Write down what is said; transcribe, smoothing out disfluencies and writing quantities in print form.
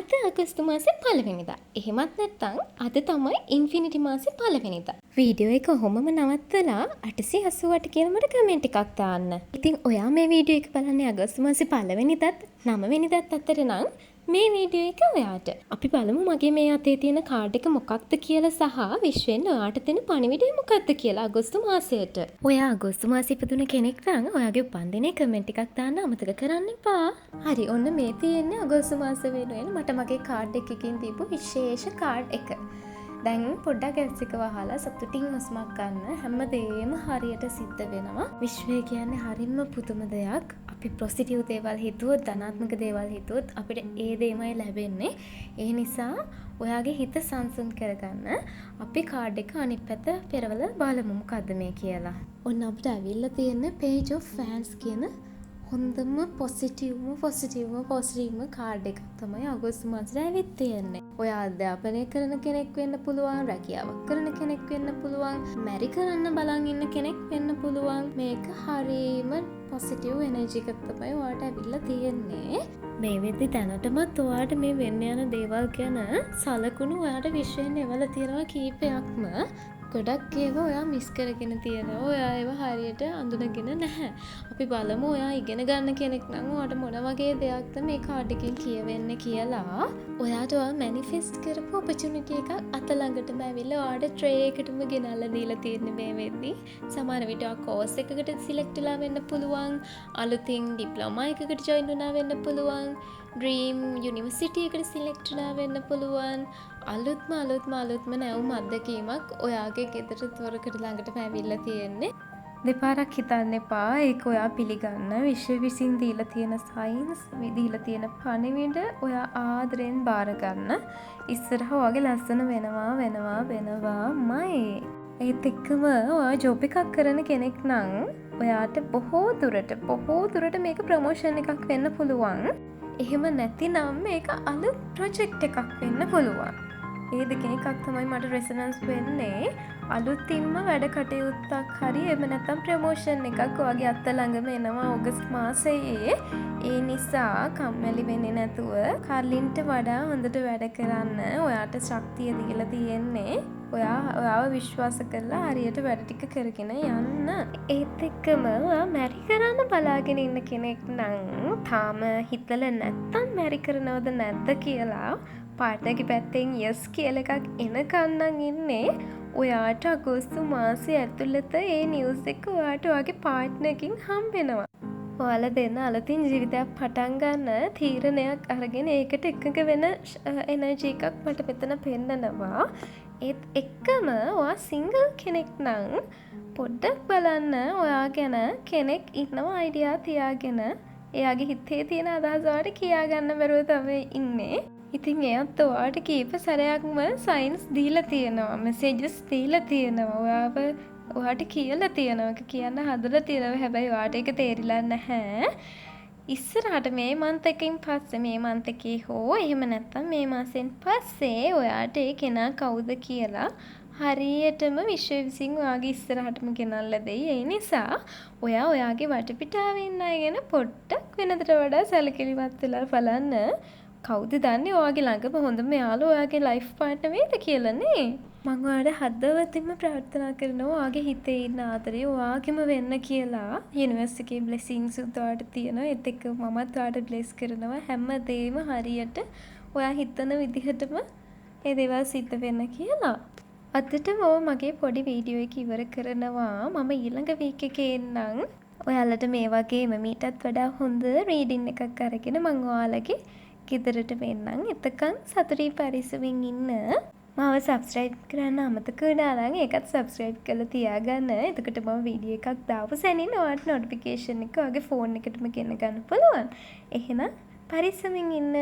අද අගෝස්තු මාසේ 1 වෙනිදා. එහෙමත් නැත්නම් අද තමයි ඉන්ෆිනිටි මාසේ 1 වෙනිදා. වීඩියෝ එක කොහොමම නවත්තලා 888 කියලා මට කමෙන්ට් එකක් දාන්න. ඉතින් ඔයා මේ වීඩියෝ එක බලන්නේ අගෝස්තු මාසේ 1 වෙනිදාත් 9 වෙනිදාත් අතර නම් මේ වීඩියෝ එක ඔයාට. අපි බලමු මගේ මේ අතේ තියෙන කාඩ් එක මොකක්ද කියලා සහ විශ්වෙන් ඔයාට දෙන පණිවිඩය මොකක්ද කියලා අගෝස්තු මාසයට. ඔයා අගෝස්තු මාසේ ඉපදුන කෙනෙක් නම් ඔයාගේ උපන්දිනේ කමෙන්ට් එකක් දාන්න අමතක කරන්න එපා. හරි ඔන්න මේ තියෙන්නේ අගෝස්තු මාස වෙනුවෙන් මට මගේ කාඩ් එකකින් දීපු විශේෂ කාඩ් එක. දැන් පොඩ්ඩක් ඇස් එක වහලා සතුටින් හුස්මක් ගන්න. හැමදේම හරියට සිද්ධ වෙනවා. විශ්වය කියන්නේ හරිම පුදුම දෙයක්. අපි පොසිටිව් දේවල් හිතුවොත් ධනාත්මක දේවල් හිතුවොත් අපිට ඒ දේමයි ලැබෙන්නේ. ඒ නිසා ඔයාගේ හිත සංසුන් කරගන්න අපි කාඩ් එක අනිත් පැත්ත පෙරවල බලමු මොකද්ද මේ කියලා. ඔන්න අපිට ඇවිල්ලා තියෙන page of fans කියන හොඳම පොසිටිව්ම කාඩ් එකක් තමයි අගෝස්තු මාසෙට ඇවිත් තියෙන්නේ. ඔයා අධ්‍යාපනය කරන කෙනෙක් වෙන්න පුළුවන්, රැකියාවක් කරන කෙනෙක් වෙන්න පුළුවන්, මැරි කරන්න බලන් ඉන්න කෙනෙක් වෙන්න පුළුවන්. මේක හරීම පොසිටිව් එනර්ජි එකක් තමයි ඔයාට ඇවිල්ලා තියෙන්නේ. මේ වෙද්දි දැනටමත් ඔයාට මේ වෙන්න යන දේවල් ගැන සලකුණු ඔයාට විශ්වයෙන් එවලා තියෙනවා කීපයක්ම. ගොඩක් ඒවා ඔයා මිස් කරගෙන තියෙනවා. ඔයා ඒවා හරියට අඳුනගෙන නැහැ. අපි බලමු ඔයා ඉගෙන ගන්න කෙනෙක් නම් ඔයාට මොන වගේ දෙයක්ද මේ කාඩ් එකෙන් කියවෙන්නේ කියලා. ඔයාට ඔයා මැනිෆෙස්ට් කරපු ඔපචුනිටි එකක් අත ළඟටම ඇවිල්ලා ඔයාට ට්‍රේ එකටම ගෙනල්ලා දීලා තියෙන්නේ මේ වෙද්දි. සමහර විට ඔයා කෝස් එකකට සිලෙක්ට් වෙලා වෙන්න පුළුවන්. අලුතින් ඩිප්ලෝමා එකකට ජොයින් වුණා වෙන්න පුළුවන්. ඩ්‍රීම් යුනිවර්සිටි එකට සිලෙක්ට් වෙලා වෙන්න පුළුවන්. අලුත්ම නැවුම් අත්දැකීමක් ඔයාගේ ගෙදර දොරකට ළඟටම ඇවිල්ලා තියෙන්නේ. දෙපාරක් හිතන්න එපා. ඒක ඔයා පිළිගන්න. විශ්ව විසින් දීලා තියෙන සයින්ස්, දීලා තියෙන පණිවිඩ ඔයා ආදරෙන් බාර ගන්න. ඉස්සරහ ඔයාගේ ලස්සන වෙනවාමයි. ඒත් එක්කම ඔයා ජොබ් එකක් කරන කෙනෙක් නම් ඔයාට බොහෝ දුරට මේක ප්‍රොමෝෂන් එකක් වෙන්න පුළුවන්. එහෙම නැතිනම් මේක අලුත් ප්‍රොජෙක්ට් එකක් වෙන්න පුළුවන්. ඒ දෙකෙන් එකක් තමයි මට රෙසොනන්ස් වෙන්නේ. අලුතින්ම වැඩ කටයුත්තක් හරි එහෙම නැත්නම් ප්‍රොමෝෂන් එකක් ඔයාගේ අත ළඟම එනවා ඕගස්ට් මාසයේ. ඒ නිසා කම්මැලි වෙන්නේ නැතුව කලින්ට වඩා හොඳට වැඩ කරන්න ඔයාට ශක්තිය දීලා තියෙන්නේ. ඔයාව විශ්වාස කරලා හරියට වැඩ ටික කරගෙන යන්න. ඒත් එක්කම ඔයා මැරි කරන්න බලාගෙන ඉන්න කෙනෙක් නම් තාම හිතලා නැත්තම් මැරි කරනවද නැද්ද කියලා පාර්ට්නර්ගේ පැත්තෙන් යස් කියලා එකක් එනකන් නම් ඉන්නේ. ඔයාට අගෝස්තු මාසයේ ඇතුළත ඒ නිවුස් එක ඔයාට ඔයාගේ පාර්ට්නර්කින් හම්බෙනවා. ඔයාලා දෙන්න අලුතින් ජීවිතයක් පටන් ගන්න තීරණයක් අරගෙන ඒකට එකඟ වෙන එනර්ජි එකක් මට මෙතන පෙන්නනවා. ඒත් එක්කම ඔයා සිංගල් කෙනෙක් නම් පොඩ්ඩක් බලන්න ඔයා ගැන කෙනෙක් ඉන්නවා අයිඩියා තියාගෙන එයාගේ හිතේ තියෙන අදහස් ඔයාට කියා ගන්න බැරුව තමයි ඉන්නේ. ඉතින් එයාත් ඔයාට කීප සැරයක්ම සයින්ස් දීලා තියෙනවා, මෙසේජස් දීලා තියෙනවා, ඔයාට කියලා තියෙනවා, කියන්න හදලා තියෙනවා. හැබැයි ඔයාට ඒක තේරිලා නැහැ. ඉස්සරහට මේ මන්ත් එකකින් පස්සේ මේ මන්ත් එකේ හෝ එහෙම නැත්නම් මේ මාසෙන් පස්සේ ඔයාට ඒ කෙනා කවුද කියලා හරියටම විශ්වය විසින් ඔයාගේ ඉස්සරහටම ගෙනල්ලා දෙයි. ඒ නිසා ඔයා ඔයාගේ වටපිටාවේ ඉන්න අය ගැන පොඩ්ඩක් වෙනදට වඩා සැලකිලිමත් වෙලා බලන්න. කවුද දන්නේ ඔයාගේ ළඟම හොඳම යාළුවා ඔයාගේ ලයිෆ් පාර්ට්නර් වේද කියලා නේ. මම ඔයාලට හදවතින්ම ප්‍රාර්ථනා කරනවා ඔයාගේ හිතේ ඉන්න ආදරේ ඔයාගෙම වෙන්න කියලා. යුනිවර්ස් එකේ බ්ලෙසිංස් උදාට තියෙනවා. ඒත් එක්ක මමත් ඔයාට බ්ලෙස් කරනවා හැමදේම හරියට ඔයා හිතන විදිහටම ඒ දේවල් සිද්ධ වෙන්න කියලා. අදටම මගේ පොඩි වීඩියෝ එක ඉවර කරනවා. මම ඊළඟ වීක් එකේ එන්නම්. ඔයාලට මේ වගේම මීටත් වඩා හොඳ රීඩින් එකක් අරගෙන මම ඔයාලගේ ගෙදරට වෙන්නම්. එතකන් සතුටින් පරිස්සමින් ඉන්න. මාව සබ්ස්ක්‍රයිබ් කරන්න අමතක වුණා නම් ඒකත් සබ්ස්ක්‍රයිබ් කරලා තියාගන්න. එතකොට මම වීඩියෝ එකක් දාපු සැනින් ඔයාලට නොටිෆිකේෂන් එක ඔයාගේ ෆෝන් එකටම ගෙන්න ගන්න පුළුවන්. එහෙනම් පරිස්සමින් ඉන්න.